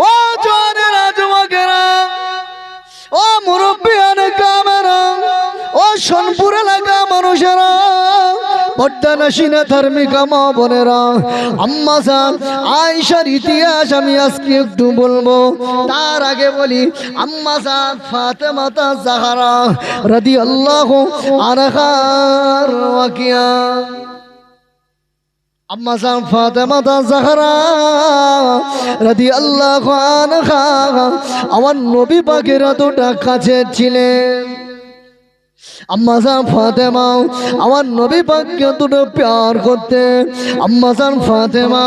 ও জওয়ানেরা যুবকেরা ও মুরব্বিয়ান কামেরা ও সোনপুর এলাকা মানুষেরা পর্দানসীনা ধার্মিকা মা বোনেরা আম্মা জান আয়েশার ইতিহাস আমি আজকে একটু বলবো তার আগে বলি আম্মা জান ফাতেমা জাহরা রাদিয়াল্লাহু আনহার ওয়াকিয়া আম্মা জান ফাতেমা জাহরা রাদিয়াল্লাহু আনহা আমার নবী পাকের এতটা কাছে ছিলেন আম্মা জান ফাতেমা আমার নবী পাককে এতটা প্যার করতে আম্মা জান ফাতেমা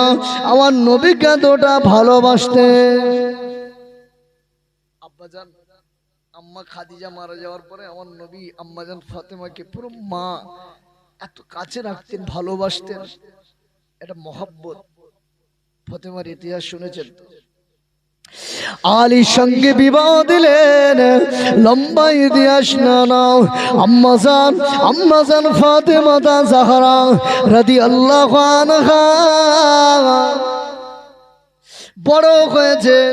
আমার নবীকে এতটা ভালোবাসতে আব্বা জান আম্মা খাদিজা মারা যাওয়ার পরে আমার নবী আম্মা জান ফাতেমাকে পুরো মা এত কাছে রাখতেন ভালোবাসতেন এটা মহব্বত ফাতেমার ইতিহাস শুনেছেন তো আলীর সঙ্গে বিবাহ দিলেন লম্বা ইতিহাস নাও আম্মা জান ফাতেমা জাহরা রাদিয়াল্লাহু আনহা বড় হয়েছেন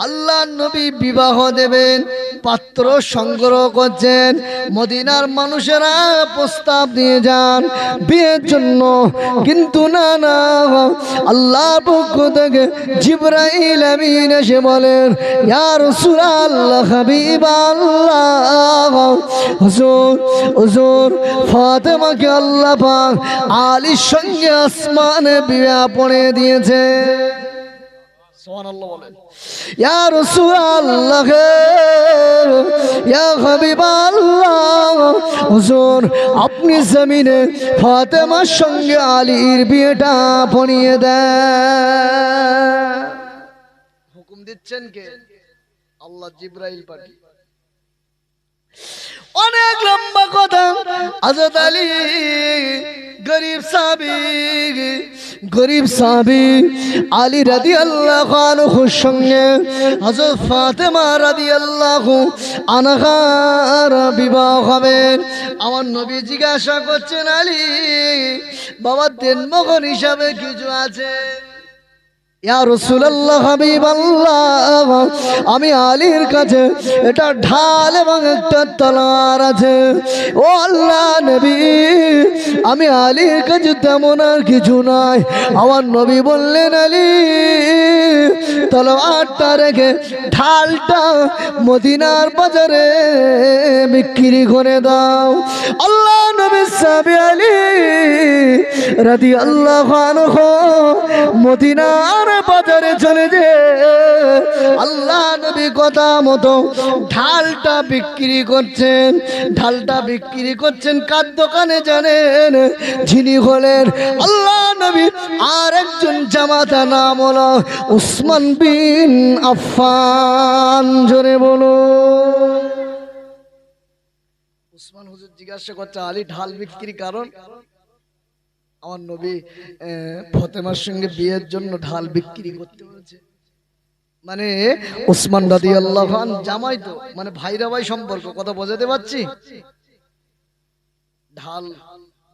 আল্লাহ নবী বিবাহ দেবেন পাত্র সংগ্রহ করছেন মদিনার মানুষেরা প্রস্তাব দিয়ে যান বিয়ের জন্য কিন্তু না আল্লাহর পক্ষ থেকে জিবরাইল আমিন এসে বলেন ইয়া রাসূলুল্লাহ হাবিবাল্লাহ হুজুর ফাতেমাকে আল্লাহ পাক আলীর সঙ্গে আসমানে বিবাহ পড়িয়ে দিয়েছে সুবহানাল্লাহ বলেন ইয়া রাসূলুল্লাহ ইয়া হাবিবাল্লাহ হুজুর আপনি জমিনে ফাতেমার সঙ্গে আলীর বিয়েটা পড়িয়ে দেন হুকুম দিচ্ছেন কে আল্লাহ জিবরাইল পাঠিয়ে অনেক লম্বা কথা হযরত আলী গরিব সাহাবী আলী রাদিয়াল্লাহু আনহুর সঙ্গে হযরত ফাতেমা রাদিয়াল্লাহু আনহার বিবাহ হবে আমার নবী জিজ্ঞাসা করছেন আলী বাবা দেনমোহর হিসাবে কিছু আছে ইয়া রাসূলুল্লাহ হাবিবাল্লাহ আমি আলীর কাছে এটা ঢাল এবং একটা তলোয়ার আছে ও আল্লাহ নবী আমি আলীর কাছে তেমন আর কিছু নাই আমার নবী বললেন আলী তলোয়ারটা রেখে ঢালটা মদিনার বাজারে বিক্রি করে দাও আল্লাহ নবী সাহাবী আলী রাদিয়াল্লাহু আনহু মদিনার বাজারে চলে যে আল্লাহ নবী কথা মতো ঢালটা বিক্রি করছেন কার দোকানে জানেন যিনি হলেন আল্লাহ নবী আর একজন জামাতা নাম হলো উসমান বিন আফফান জোরে বলো উসমান হুজুর জিজ্ঞাসা করছে আলী ঢাল বিক্রি কারণ আমার নবী ফাতেমার সঙ্গে বিয়ের জন্য ঢাল বিক্রি করতে বলেছে মানে উসমান রাদিয়াল্লাহু আনহু জামাই তো মানে ভাইরা ভাই সম্পর্ক কথা বোঝাতে পারছি ঢাল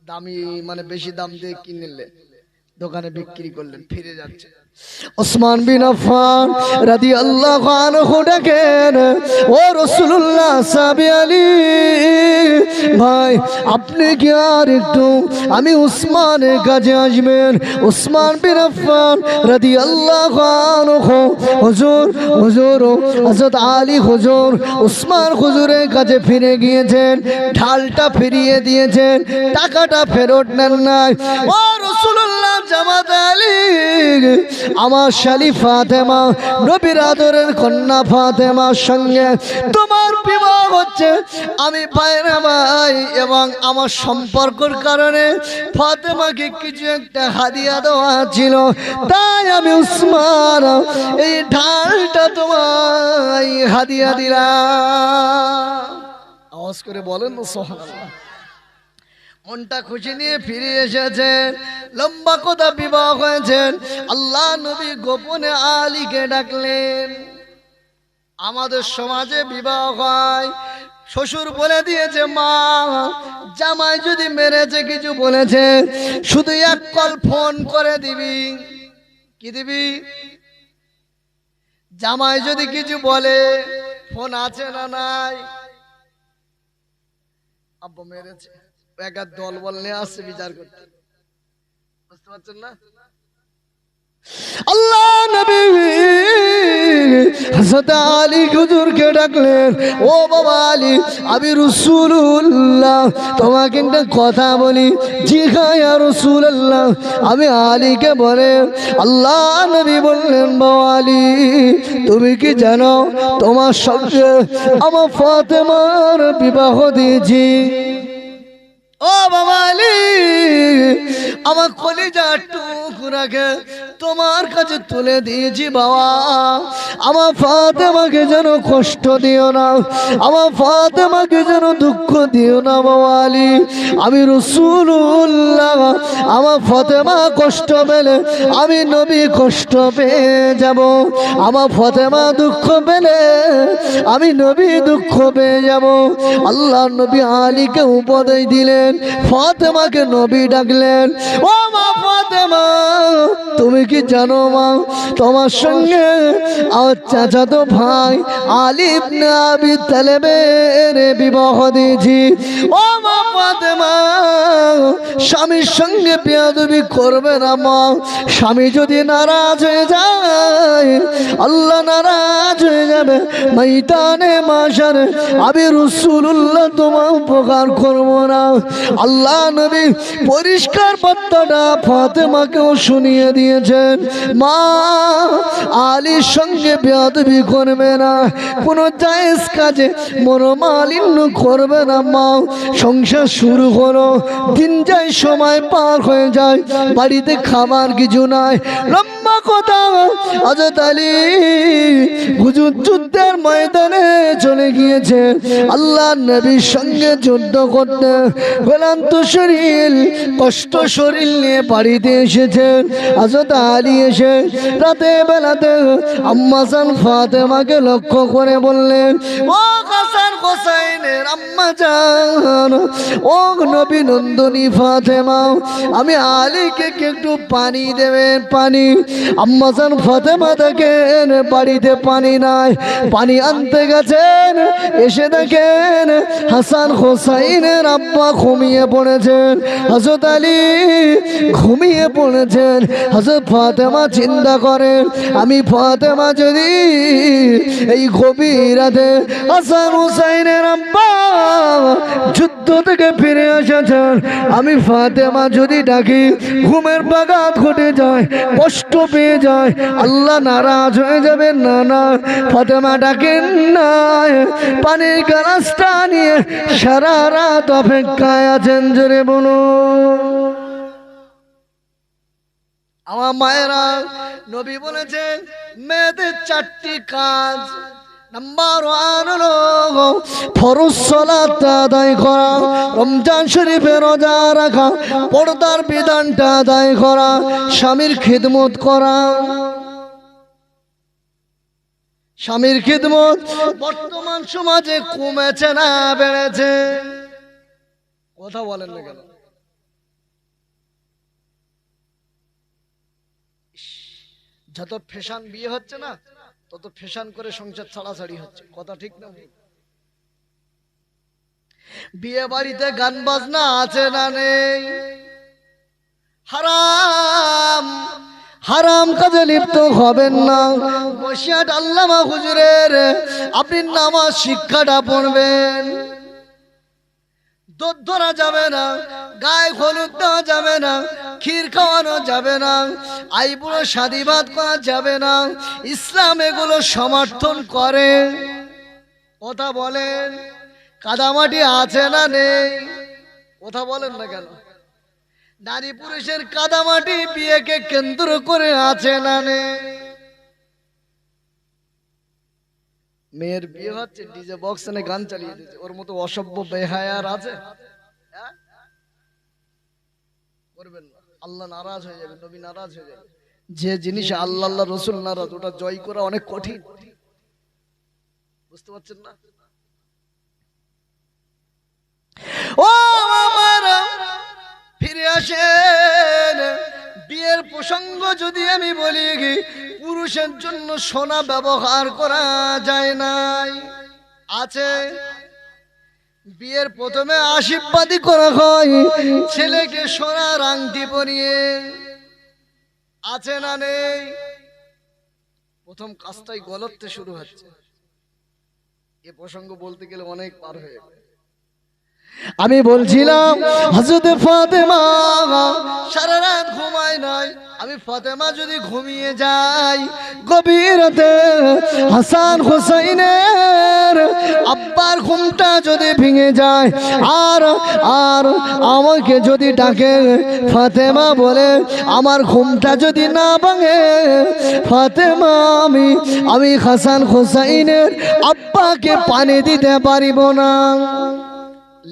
দামি মানে বেশি দাম দিয়ে কিনলে দোকানে বিক্রি করলেন ফিরে যাচ্ছে উসমান বিন আফফান রাদিয়াল্লাহু আনহু ডাকেন ও রাসূলুল্লাহ সাহাবী আলী ভাই আপনি কি আর একটু আমি উসমানের কাছে আসবেন উসমান বিন আফফান রাদিয়াল্লাহু আনহু হুজুর হযরত আলী হুজুর উসমান হুজুরের কাছে ফিরে গিয়েছেন ঢালটা ফিরিয়ে দিয়েছেন টাকাটা ফেরত নেন নাই ও রাসূলুল্লাহ জামাত আলী আমার শালি ফাতেমা নবীর আদরের কন্যা ফাতেমার সঙ্গে তোমার বিবাহ হচ্ছে আমি পায়রা ভাই এবং আমার সম্পর্কের কারণে ফাতেমাকে কিছু একটা হাদিয়া দেওয়া ছিল তাই আমি উসমান এই ঢালটা তোমায় হাদিয়া দিলাম আওয়াজ করে বলেন না সুবহানাল্লাহ মনটা খুশি নিয়ে ফিরে এসেছেন লম্বা কথা বিবাহ হয়েছেন আল্লাহ নবী গোপনে আলীকে ডাকলেন আমাদের সমাজে বিবাহ হয় শ্বশুর বলে দিয়েছে মা জামাই যদি মেরেছে কিছু বলেছে শুধু এক কল ফোন করে দিবি কি দিবি জামাই যদি কিছু বলে, ফোন আছে না নাই, আব্বা মেরেছে, একা দল বল নিয়ে আসছে বিচার করতে। বুঝতে পারছেন না? আল্লাহ নবী হযরত আলী হুজুরকে ডাকলেন, ও বাবা আলী, আমি রাসূলুল্লাহ তোমাকে একটা কথা বলি। জি হ্যাঁ ইয়া রাসূলুল্লাহ। আমি আলীকে বলে, আল্লাহ নবী বললেন, বাবা আলী, তুমি কি জানো তোমার সঙ্গে আমার ফাতেমার বিবাহ দিয়েছি। ও বাবা আলী, আমার কলিজার টুকরাকে তোমার কাছে তুলে দিয়েছি বাবা। আমার ফাতেমাকে যেন কষ্ট দিও না, আমার ফাতেমাকে যেন দুঃখ দিও না বাবা আলী। আমি রাসূলুল্লাহ, আমার ফাতেমা কষ্ট পেলে আমি নবী কষ্ট পেয়ে যাব। আমার ফাতেমা দুঃখ পেলে আমি নবী দুঃখ পেয়ে যাব। আল্লাহ নবী আলীকে উপদেশ দিলেন, ফাতেমাকে নবী ডাকলেন, ও মা ফাতেমা, তুমি কি জানো মা, তোমার সঙ্গে আমার চাচাতো ভাই আলী ইবনে আবি তালেবের বিবাহ দিয়েছি। ও মা ফাতেমা, স্বামীর সঙ্গে বেয়াদবি করবে না মা। স্বামী যদি নারাজ হয়ে যায়, আল্লাহ নারাজ হয়ে যাবে। ময়দানে মাশারে আমি রাসূলুল্লাহ তোমার উপকার করব না। আল্লাহ নবী পরিষ্কার বার্তাটা ফাতেমাকেও শুনিয়ে দিয়েছেন, মা আলীর সঙ্গে বেয়াদবি করবে না, কোনো জায়েজ কাজে মনোমালিন্য করবে না মা। সংসার শুরু করো, দিন যায় সময় পার হয়ে যায়, বাড়িতে খাবার কিছু নাই। লম্বা কথা, হযরত আলী হুজুর যুদ্ধের ময়দানে চলে গিয়েছে আল্লাহ নবীর সঙ্গে যুদ্ধ করতে। ক্লান্ত শরীর, কষ্ট শরীর নিয়ে বাড়িতে এসেছেন। হযরত আলী এসে রাতে বেলাতে আম্মা জান ফাতেমাকে লক্ষ্য করে বললেন, ও হাসান হোসেনের আম্মা জান, ও নবী নন্দিনী ফাতেমা, আমি আলীকে একটু পানি দেবেন, পানি। আম্মা জান ফাতেমা দেখেন বাড়িতে পানি নাই, পানি আনতে গেছেন, এসে দেখেন হাসান হোসাইনের আব্বা ঘুমিয়ে পড়েছেন, হযরত আলী ঘুমিয়ে পড়েছেন। হযরত ফাতেমা চিন্তা করেন, আমি ফাতেমা যদি এই গভীর রাতে হাসান হোসাইনের আব্বা যুদ্ধ থেকে ফিরে এসেছেন, আমি ফাতেমা যদি ডাকি ঘুমের বাগাত ঘটে যায়, কষ্ট পেয়ে যায়, আল্লাহ নারাজ হয়ে যাবে। না না, ফাতেমা ডাকেন না, পানির গ্লাসটা নিয়ে সারা রাত অপেক্ষায় আছেন। জোরে বলুন। আমার মায়েরা, নবী বলেছেন মেয়েদের 4টি কাজ। নাম্বার 1 হলো ফরজ সালাত আদায় করা, রমজান শরীফে রোজা রাখা, পর্দার বিধানটা আদায় করা, স্বামীর খিদমত করা। স্বামীর খিদমত বর্তমান সমাজে কমেছে না বেড়েছে? কথা বলেন না কেন? যত ফ্যাশন বিয়ে হচ্ছে না, তত ফ্যাশন করে সংসার ছাড়াছাড়ি হচ্ছে। কথা ঠিক না? বিয়ে বাড়িতে গান বাজনা আছে না নেই? হারাম হারাম কাজে লিপ্ত হবেন না। বসিয়াট আল্লামা হুজুরের আপনি নামাজ শিক্ষাটা পড়বেন। দুধ ধরা যাবে না, গায়ে হলুদ দেওয়া যাবে না, ক্ষীর খাওয়ানো যাবে না, আইবুড়ো শাদীবাদ করা যাবে না। ইসলাম এগুলো সমর্থন করে। কথা বলেন, কাদামাটি আছে না নেই? কথা বলেন না কেন? নারী পুরুষের কাদামাটি বিয়েকে কেন্দ্র করে আছে না নেই? মেয়ের বিয়ে হচ্ছে, ডিজে বক্স এনে গান চালিয়ে দিচ্ছে, ওর মতো অসভ্য বেহায়ার আছে? করবেন না, আল্লাহ নারাজ হয়ে যাবে, নবী নারাজ হয়ে যাবে। যে জিনিস আল্লাহ আল্লাহ রসুল নারাজ, ওটা জয় করা অনেক কঠিন। বুঝতে পারছেন না? ও মামারা, ফিরে আসেন। বিয়ের প্রসঙ্গ যদি আমি বলি, পুরুষের জন্য সোনা ব্যবহার করা যায় নাই, আছে। বিয়ের প্রথমে আশীর্বাদই করা হয় ছেলেকে সোনার আংটি পরিয়ে, আছে না নেই? প্রথম কাজটাই গলতে শুরু হচ্ছে। এ প্রসঙ্গ বলতে গেলে অনেক পার হয়ে যাবে। আমি বলছিলাম হযরত ফাতেমা সারা রাত ঘুমায় নাই। আমি ফাতেমা যদি ঘুমিয়ে যাই, গভীর রাতে হাসান হুসাইনের আব্বার ঘুমটা যদি ভেঙে যায়, আর আর আমাকে যদি ডাকে ফাতেমা বলে, আমার ঘুমটা যদি না ভাঙে ফাতেমা, আমি হাসান হুসাইনের আব্বাকে পানি দিতে পারিব না।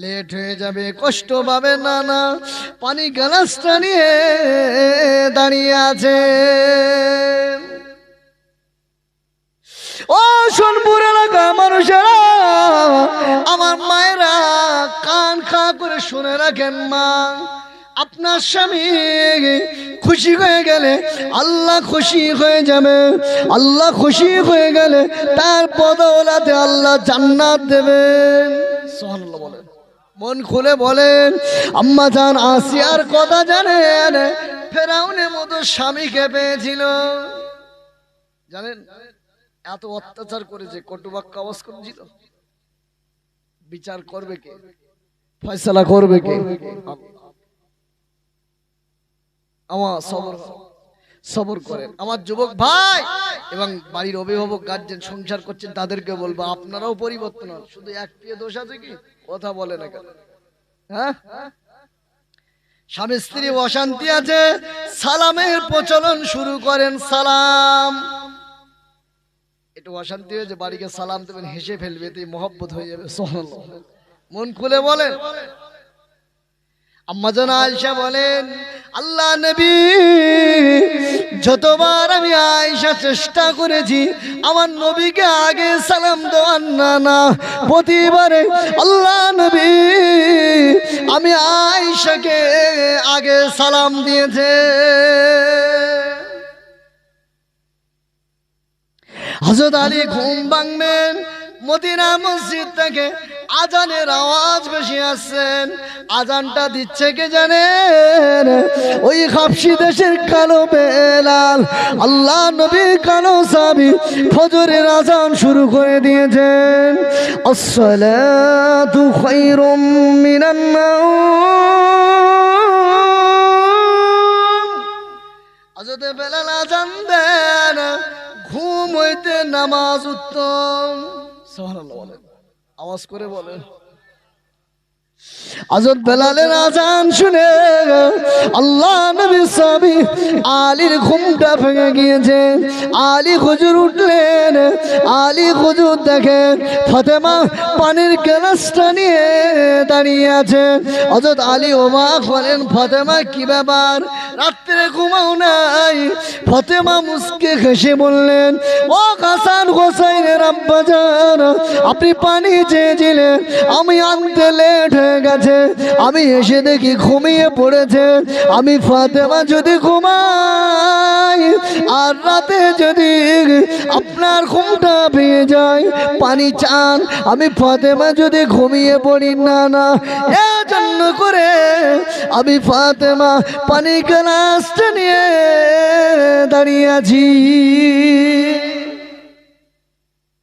লেট হয়ে যাবে, কষ্ট পাবে না। না, পানি গ্লাসটা নিয়ে দাঁড়িয়ে আছে। ও সোনপুর এলাকার মানুষেরা, আমার মায়েরা কান খা করে শুনে রাখেন। মা, আপনার স্বামী খুশি হয়ে গেলে আল্লাহ খুশি হয়ে যাবে। আল্লাহ খুশি হয়ে গেলে তার বদৌলতে আল্লাহ জান্নাত দেবেন। সুবহানাল্লাহ বলেন, মন খুলে বলেন। আম্মা জান আসিয়ার কথা জানেন? ফেরাউনের মতো স্বামীকে পেয়েছিল, জানেন? এত অত্যাচার করেছে, কটুবাক্য আওয়াজ করেছিল। বিচার করবে কে? ফয়সালা করবে কে? আমার সবর করেন আমার যুবক ভাই এবং বাড়ির অভিভাবক গার্জেন সংসার করছেন, তাদেরকে বলবো আপনারাও পরিবর্তন হন। শুধু এক প্রিয় দোষ আছে কি? কথা বলে না কেন? হ্যাঁ, স্বামী স্ত্রী অশান্তি আছে, সালামের প্রচলন শুরু করেন। সালাম, একটু অশান্তি হয়েছে, বাড়িকে সালাম দেবেন, হেসে ফেলবে, এতে মহব্বত হয়ে যাবে। সুবহানাল্লাহ, মন খুলে বলেন। আম্মা জান আয়েশা বলেন, আল্লাহ নবী যতবার আমি আয়েশা চেষ্টা করেছি আমার নবীকে আগে সালাম দেওয়ার, না, প্রতিবারে আল্লাহ নবী আমি আয়েশাকে আগে সালাম দিয়েছে। হযরত আলী ঘুম ভাঙলেন, মদিনা মসজিদ থেকে আজানের আওয়াজ বেশি আসছেন। আজানটা দিচ্ছে কে জানেন? ওই হাবশী দেশের কালো বেলাল। আল্লাহ নবী কালো সাহাবী ফজরের আজান শুরু করে দিয়েছেন। আসসালাতু খায়রুম মিনান নাওম। হযরত বেলাল আজান দেন, ঘুম হইতে নামাজ উত্তম। সুবহানাল্লাহ বলেন, আওয়াজ করে বলেন। হযরত বেলালের আজান শুনে আল্লাহ নবী সাহাবী আলীর ঘুমটা ভেঙে গিয়েছে। আলী হুজুর উঠলেন। আলী হুজুর দেখেন ফাতেমা পানির গ্লাসটা নিয়ে দাঁড়িয়ে আছে। হযরত আলী অবাক হলেন, ফাতেমা কি ব্যাপার, রাত্রে ঘুমাও নাই? ফাতেমা মুস্কে হেসে বললেন, ও হাসান হোসেনের আব্বা জান, আপনি পানি চেয়েছিলেন, আমি আনতে লেট হয়ে গেছে, আমি এসে দেখি ঘুমিয়ে পড়েছে। আমি ফাতেমা যদি ঘুমাই আর রাতে যদি আপনার ঘুমটা পেয়ে যায়, পানি চান, আমি ফাতেমা যদি ঘুমিয়ে পড়ি, না, এজন্য করে আমি ফাতেমা পানি গ্লাসটা নিয়ে দাঁড়িয়ে আছি।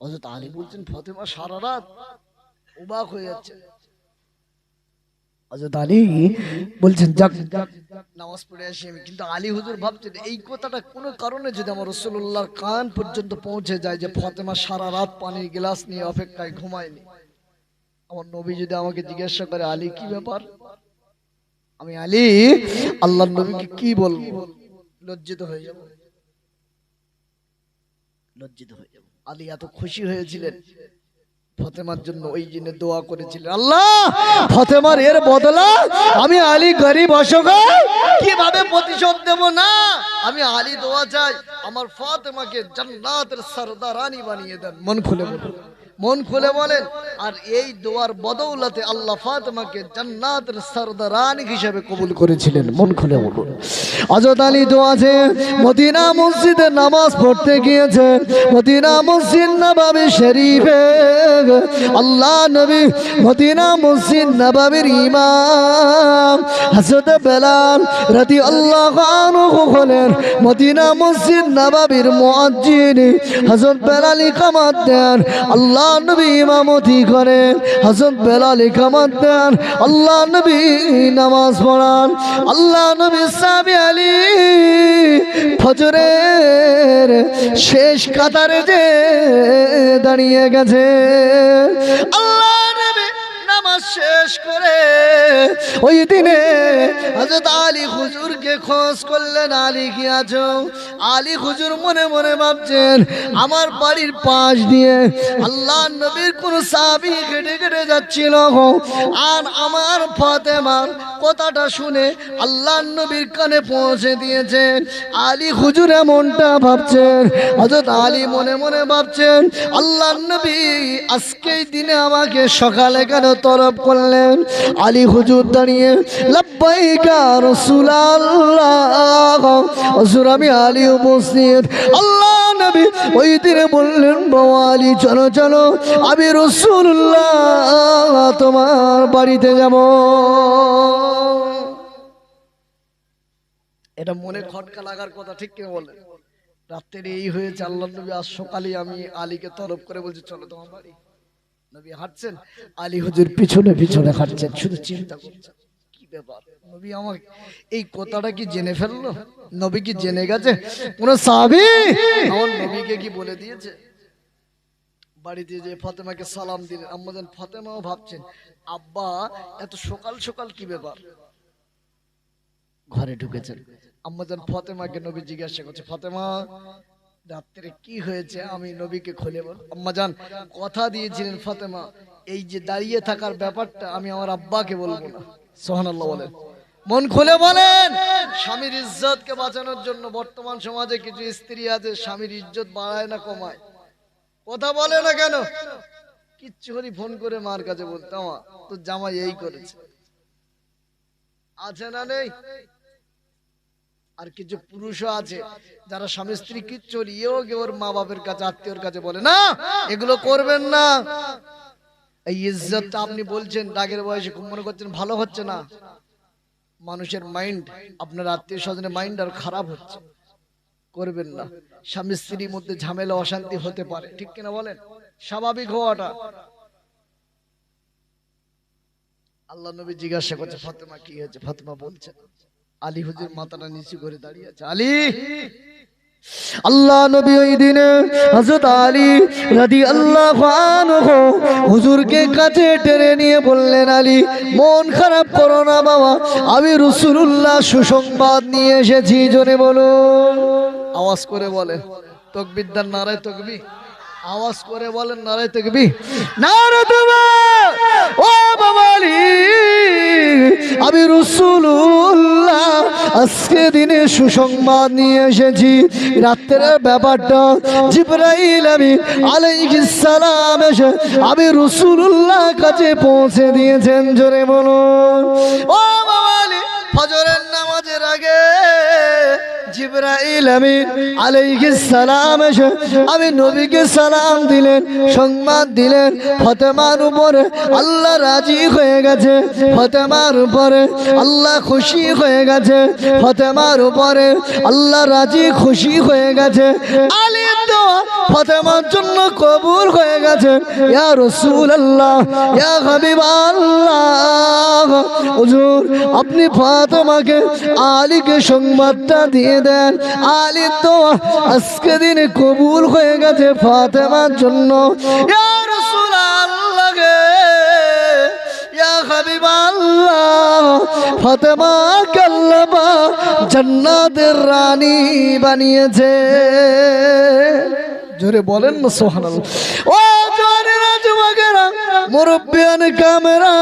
হযরত আলী বলছেন, ফাতেমা সারা রাত অবাক হয়ে যাচ্ছে। হযরত আলী বলছেন, যাক নামাজ পড়ে আসি আমি। কিন্তু আলী হুজুর ভাবছেন, এই কথাটা কোনো কারণে যদি আমার রাসূলুল্লাহর কান পর্যন্ত পৌঁছে যায় যে ফাতেমা সারা রাত পানির গ্লাস নিয়ে অপেক্ষায় ঘুমায়নি, আমার নবী যদি আমাকে জিজ্ঞাসা করে, আলী কি ব্যাপার, আমি আলী আল্লাহর নবীকে কি বলবো? লজ্জিত হয়ে যাব, লজ্জিত হয়ে যাব। আলী এত খুশি হয়েছিলেন ফাতেমার জন্য, ওই জন্য দোয়া করেছিলেন, আল্লাহ ফাতেমার এর বদলা আমি আলী গরিব অসহায় কিভাবে প্রতিশোধ দেব না, আমি আলী দোয়া চাই আমার ফাতেমাকে জান্নাতের সরদারানি বানিয়ে দেন। মন খুলে বলেন, মন খুলে বলেন। আর এই দোয়ার বদৌলতে আল্লাহ ফাতেমাকে জান্নাতের সরদারানি হিসেবে কবুল করেছিলেন। মন খুলে বলুন। হযরত আলী দোয়াতে মদিনা মসজিদে নামাজ পড়তে গিয়েছে, মদিনা মসজিদ নববী শরীফে আল্লাহ নবী মদিনা মসজিদ নববীর ইমাম হযরত বেলাল রাদিয়াল্লাহু আনহু হলেন মদিনা মসজিদ নববীর মুয়াজ্জিন। হযরত বেলাল ইকামত দেন, আল্লাহ নবী ইমামতি করেন, হযরত বেলাল ইকামত দেন, আল্লাহ নবী নামাজ পড়ান। আল্লাহ নবী সাহাবী আলী ফজরের শেষ কাতারে যে দাঁড়িয়ে গেছে, আল্লাহ নবী নামাজ শেষ করে ওই দিনে হযরত আলী হুজুরকে খোঁজ করলেন, আলী কি আছো? আলী হুজুর মনে মনে ভাবছেন আমার বাড়ির পাশ দিয়ে আল্লাহ নবীর কোন সাহাবী হেঁটে হেঁটে যাচ্ছিল, আর আমার ফাতেমার কথাটা শুনে আল্লাহ নবীর কানে পৌঁছে দিয়েছেন। আলী হুজুর এমনটা ভাবছেন। হযরত আলী মনে মনে ভাবছেন আল্লাহ নবী আজকেই দিনে আমাকে সকালে কেন তলব করলেন? আলী হুজুর দাঁড়িয়ে লাব্বাইকা রাসূলুল্লাহ, হুজুর আমি আলী উপস্থিত। আল্লাহ নবী ওই দিনে বললেন বাবা আলী চলো চলো, আমি রাসূলুল্লাহ তোমার বাড়িতে যাব। এটা মনে খটকা লাগার কথা, ঠিক কিনা বলেন? রাত্রে এই হয়েছে, আল্লাহ নবী আজ সকালে আমি আলীকে তলব করে বলছি চলো তোমার বাড়ি। নবী হাঁটছেন, আলী হুজুর পিছনে পিছনে হাঁটছেন, শুধু চিন্তা করছেন কি ব্যাপার, নবী আমাকে এই কথাটা কি জেনে ফেললো? নবী কি জেনে গেছে? কোন সাহাবী আমার নবীকে কি বলে দিয়েছে? বাড়িতে যে ফাতেমাকে সালাম দিলেন, আম্মাজান ফাতেমাও ভাবছেন আব্বা এত সকাল সকাল কি ব্যাপার। ঘরে ঢুকেছেন, আম্মাজান ফাতেমাকে নবী জিজ্ঞাসা করছে ফাতেমা রাত্রে কি হয়েছে, আমি নবীকে খুলে বল। আম্মাজান কথা দিয়েছিলেন ফাতেমা এই যে দাঁড়িয়ে থাকার ব্যাপারটা আমি আমার আব্বাকে বলবো না। সুবহানাল্লাহ বলেন, মন খুলে বলেন। স্বামীর ইজ্জতকে বাঁচানোর জন্য বর্তমান সমাজে কিছু স্ত্রী আছে স্বামীর ইজ্জত বাড়ায় না কমায়, কথা বলে না কেন? কিচ্ছু হলে ফোন করে মার কাছে বলতাম তো জামাই এই করেছে, আছে না নেই? আর কিছু পুরুষও আছে যারা স্বামী স্ত্রী কিচ্ছু ইয়েও ওর মা বাপের কাছে আত্মীয়র কাছে বলে না, এগুলো করবেন না। এই ইজ্জতটা আপনি বলছেন রাগের বয়সে খুব মনে করছেন ভালো হচ্ছে না, মানুষের মাইন্ড আপনার আত্মীয় স্বজনের মাইন্ড আর খারাপ হচ্ছে, করবেন না। স্বামী স্ত্রীর মধ্যে ঝামেলা অশান্তি হতে পারে, ঠিক কিনা বলেন? স্বাভাবিক হওয়াটা। আল্লাহ নবী জিজ্ঞাসা করছে ফাতেমা কি হয়েছে? ফাতেমা বলছে, আলী হুজুর মাথাটা নিচু করে দাঁড়িয়ে আছে। আলী, আল্লাহ নবী ওই দিনে হযরত আলী রাদিয়াল্লাহু আনহু হুজুরকে কাছে টেনে নিয়ে বললেন আলী মন খারাপ করো না বাবা, আমি রাসূলুল্লাহ সুসংবাদ নিয়ে এসেছি। জোরে বলুন, আওয়াজ করে বলেন তাকবীর দেন, নারায়ে তাকবীর, আওয়াজ করে বলেন নারায়ে তাকবীর, নারে তাকবীর। ও বাবা আলী, আমি রাসূলুল্লাহ আজকে দিনে সুসংবাদ নিয়ে এসেছি। রাতের ব্যাপারটা জিবরাইল আলাইহিস সালাম এসে আমি রাসূলুল্লাহ কাছে পৌঁছে দিয়েছেন। জোরে বলুন। ও বাবা আলী, ফজরের নামাজের আগে জিবরাইল আলাইহিস সালাম এসে আমি নবীকে সালাম দিলেন, সংবাদ দিলেন ফাতেমার উপরে আল্লাহ রাজি হয়ে গেছে, ফাতেমার উপরে আল্লাহ খুশি হয়ে গেছে, ফাতেমার উপরে আল্লাহ রাজি খুশি হয়ে গেছে। আলীর দোয়া ফাতেমার জন্য কবুল হয়ে গেছে। ইয়া রাসূলুল্লাহ, ইয়া হাবিবাল্লাহ, হুজুর আপনি ফাতেমাকে আলীকে সংবাদটা দিয়ে দেন, আলীর দোয়া আজকে দিনে কবুল হয়ে গেছে ফাতেমার জন্য। ইয়া রাসূলুল্লাহ গে, ইয়া হাবিবাল্লাহ, ফাতেমাকে আল্লাহ জান্নাতের রানী বানিয়েছে। জোরে বলেন না সুবহানাল্লাহ। ও জওয়ানেরা, যুবকেরা, মুরব্বিয়ান কামেরা।